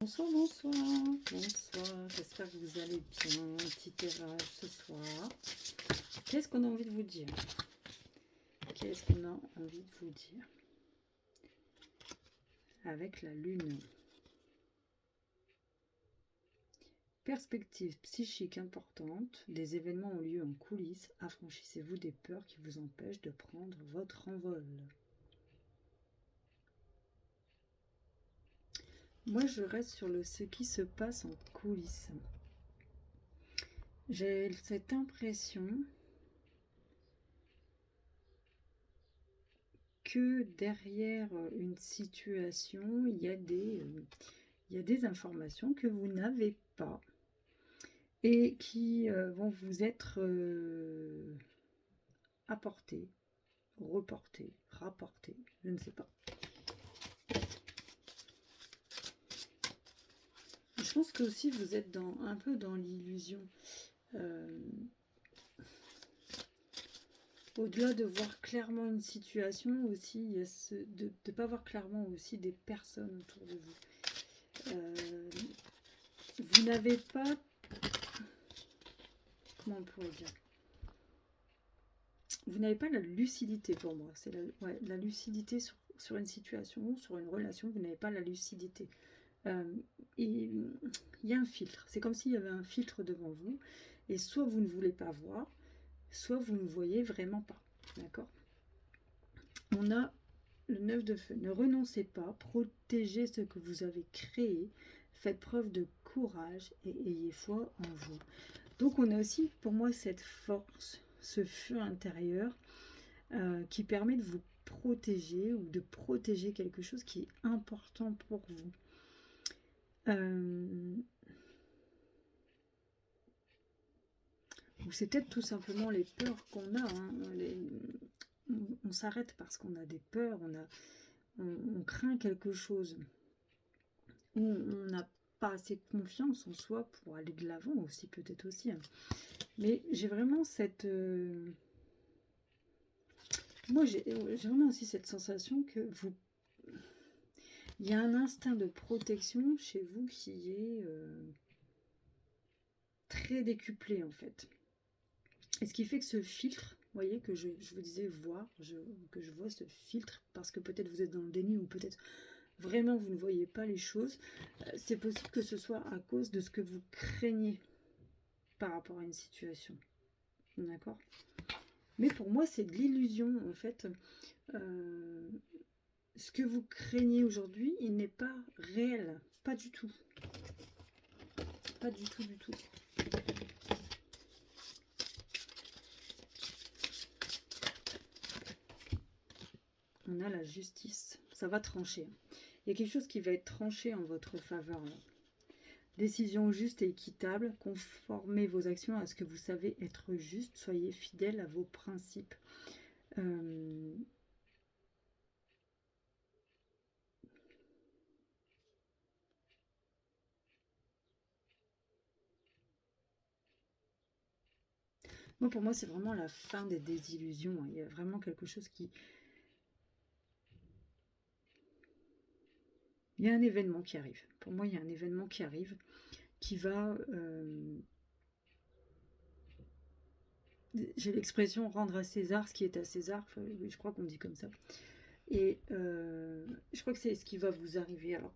Bonsoir, bonsoir, bonsoir, j'espère que vous allez bien. Petit tirage ce soir. Qu'est-ce qu'on a envie de vous dire? Qu'est-ce qu'on a envie de vous dire? Avec la lune. Perspective psychique importante, des événements ont lieu en coulisses. Affranchissez-vous des peurs qui vous empêchent de prendre votre envol. Moi, je reste sur ce qui se passe en coulisses. J'ai cette impression que derrière une situation, il y a des informations que vous n'avez pas et qui vont vous être apportées, reportées, rapportées, je ne sais pas. Je pense que aussi vous êtes un peu dans l'illusion. Au-delà de voir clairement une situation aussi, il y a de ne pas voir clairement aussi des personnes autour de vous. Vous n'avez pas... Comment on pourrait dire? Vous n'avez pas la lucidité pour moi. C'est la lucidité sur une situation, sur une relation. Vous n'avez pas la lucidité. Et il y a un filtre. C'est comme s'il y avait un filtre devant vous. Et soit vous ne voulez pas voir, soit vous ne voyez vraiment pas. D'accord? On a le 9 de feu. Ne renoncez pas. Protégez ce que vous avez créé. Faites preuve de courage et ayez foi en vous. Donc on a aussi pour moi cette force, ce feu intérieur qui permet de vous protéger ou de protéger quelque chose qui est important pour vous. Ou c'est peut-être tout simplement les peurs qu'on a. Hein, on s'arrête parce qu'on a des peurs, on craint quelque chose. Ou on n'a pas assez de confiance en soi pour aller de l'avant aussi, peut-être aussi. Hein. Mais j'ai vraiment cette... Moi, j'ai vraiment aussi cette sensation que vous... Il y a un instinct de protection chez vous qui est très décuplé, en fait. Et ce qui fait que ce filtre, vous voyez, que je vous disais voir, que je vois ce filtre, parce que peut-être vous êtes dans le déni, ou peut-être vraiment vous ne voyez pas les choses, c'est possible que ce soit à cause de ce que vous craignez par rapport à une situation. D'accord? Mais pour moi, c'est de l'illusion, en fait. Ce que vous craignez aujourd'hui, il n'est pas réel. Pas du tout. Pas du tout, du tout. On a la justice. Ça va trancher. Il y a quelque chose qui va être tranché en votre faveur. Là. Décision juste et équitable. Conformez vos actions à ce que vous savez être juste. Soyez fidèle à vos principes. Moi, pour moi, c'est vraiment la fin des désillusions. Il y a vraiment quelque chose qui... Il y a un événement qui arrive. Pour moi, il y a un événement qui arrive qui va... J'ai l'expression rendre à César ce qui est à César. Enfin, je crois qu'on dit comme ça. Et je crois que c'est ce qui va vous arriver. Alors,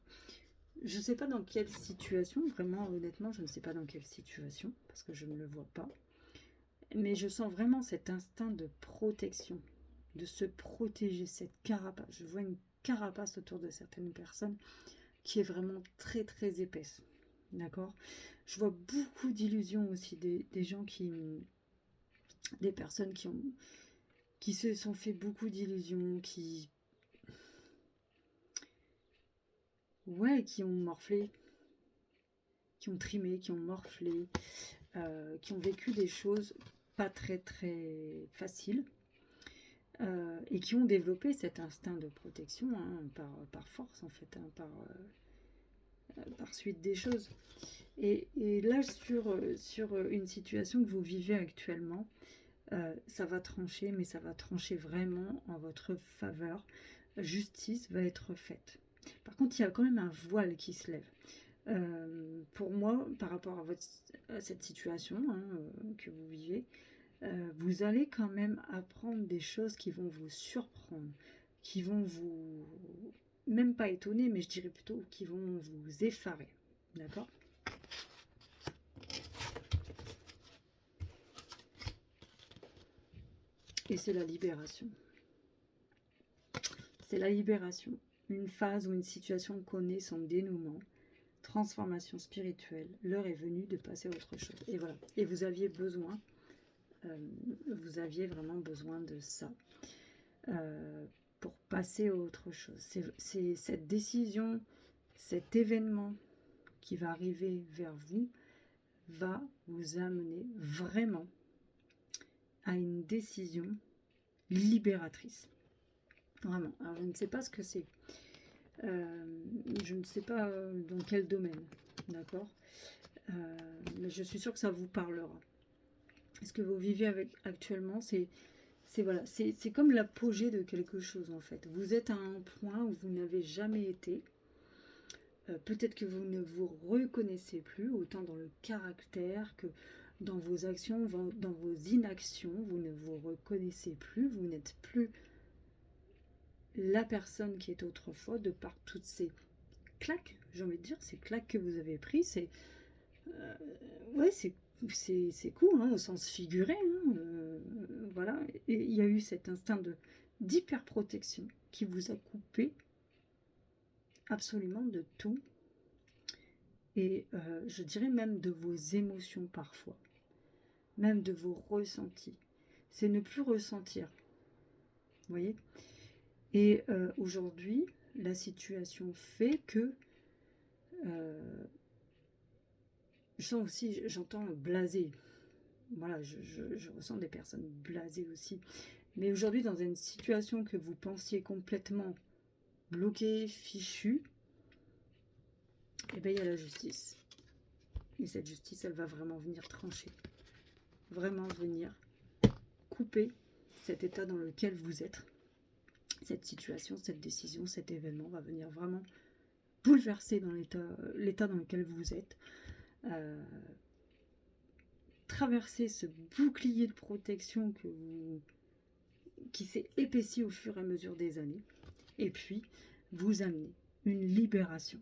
je ne sais pas dans quelle situation. Vraiment, honnêtement, je ne sais pas dans quelle situation. Parce que je ne le vois pas. Mais je sens vraiment cet instinct de protection. De se protéger, cette carapace. Je vois une carapace autour de certaines personnes qui est vraiment très très épaisse. D'accord? Je vois beaucoup d'illusions aussi, des gens qui... Des personnes qui se sont fait beaucoup d'illusions, qui... Ouais, qui ont morflé, qui ont trimé, qui ont morflé, qui ont vécu des choses pas très très faciles. Et qui ont développé cet instinct de protection hein, par force en fait, hein, par suite des choses. Et là, sur une situation que vous vivez actuellement, ça va trancher, mais ça va trancher vraiment en votre faveur. Justice va être faite. Par contre, il y a quand même un voile qui se lève. Pour moi, par rapport à cette situation hein, que vous vivez, vous allez quand même apprendre des choses qui vont vous surprendre, qui vont vous, même pas étonner, mais je dirais plutôt qui vont vous effarer. D'accord? Et c'est la libération. C'est la libération. Une phase ou une situation connaît son dénouement. Transformation spirituelle. L'heure est venue de passer à autre chose. Et voilà. Et vous aviez besoin, vous aviez vraiment besoin de ça. Pour passer à autre chose. C'est cette décision, cet événement qui va arriver vers vous, va vous amener vraiment à une décision libératrice. Vraiment. Alors, je ne sais pas ce que c'est. Je ne sais pas dans quel domaine. D'accord, mais je suis sûre que ça vous parlera. Ce que vous vivez avec actuellement, c'est voilà, c'est comme l'apogée de quelque chose en fait. Vous êtes à un point où vous n'avez jamais été. Peut-être que vous ne vous reconnaissez plus, autant dans le caractère que dans vos actions, dans vos inactions. Vous ne vous reconnaissez plus, vous n'êtes plus la personne qui est autrefois, de par toutes ces claques, j'ai envie de dire, ces claques que vous avez prises. C'est ouais, c'est cool, hein, au sens figuré. Hein, voilà, et il y a eu cet instinct d'hyperprotection qui vous a coupé absolument de tout. Et je dirais même de vos émotions parfois, même de vos ressentis. C'est ne plus ressentir, vous voyez. Et aujourd'hui, la situation fait que je sens aussi, j'entends blasé. Voilà, je ressens des personnes blasées aussi. Mais aujourd'hui, dans une situation que vous pensiez complètement bloquée, fichue, eh bien, il y a la justice. Et cette justice, elle va vraiment venir trancher. Vraiment venir couper cet état dans lequel vous êtes. Cette situation, cette décision, cet événement va venir vraiment bouleverser dans l'état dans lequel vous êtes. Traverser ce bouclier de protection qui s'est épaissi au fur et à mesure des années. Et puis, vous amener une libération.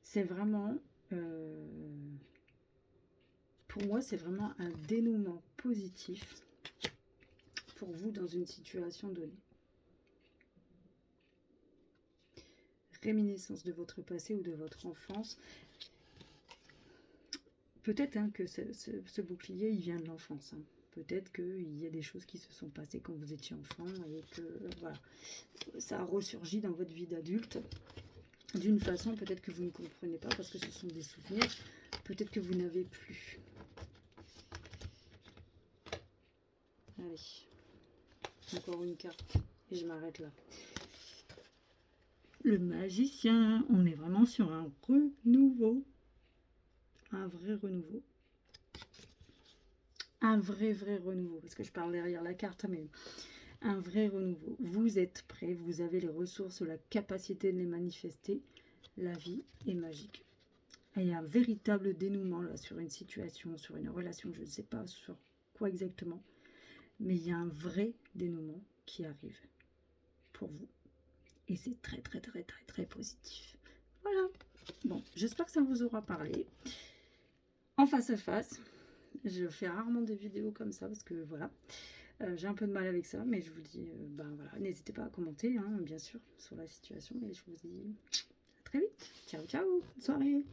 C'est vraiment, pour moi, c'est vraiment un dénouement positif pour vous dans une situation donnée. Réminiscence de votre passé ou de votre enfance. Peut-être hein, que ce bouclier, il vient de l'enfance. Hein. Peut-être qu'il y a des choses qui se sont passées quand vous étiez enfant et que voilà, ça a ressurgi dans votre vie d'adulte d'une façon peut-être que vous ne comprenez pas parce que ce sont des souvenirs, peut-être que vous n'avez plus. Allez, encore une carte et je m'arrête là. Le magicien, on est vraiment sur un renouveau, un vrai renouveau. Un vrai renouveau, parce que je parle derrière la carte, mais un vrai renouveau. Vous êtes prêts, vous avez les ressources, la capacité de les manifester. La vie est magique. Et il y a un véritable dénouement là sur une situation, sur une relation, je ne sais pas sur quoi exactement, mais il y a un vrai dénouement qui arrive pour vous. Et c'est très positif. Voilà. Bon, j'espère que ça vous aura parlé. En face à face, je fais rarement des vidéos comme ça parce que voilà, j'ai un peu de mal avec ça, mais je vous dis, ben voilà, n'hésitez pas à commenter, hein, bien sûr, sur la situation, et je vous dis à très vite. Ciao, bonne soirée.